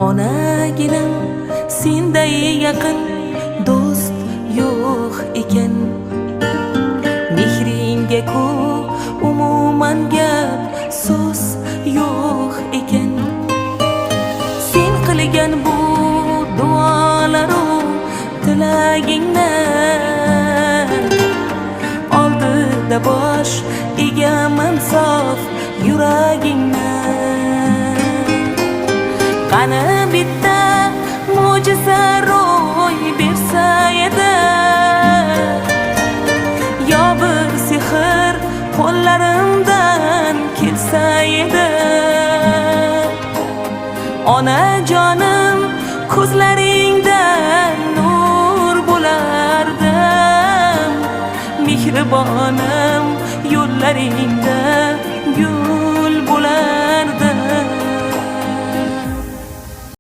Onaginim senday yaqin do'st yo'q ekan. Mehringga ku umuman gap so'z yo'q ekan. Sen qilgan bu duolaru tilagingni oldida bosh egaman sof yuragingni. Qani bitta mo'jiza ro'y bersa edi, yo bir sehr qo'llarimdan kelsa edi. Onajonim ko'zlaringdan nur bo'lardim, mehribonim yo'llaringda gul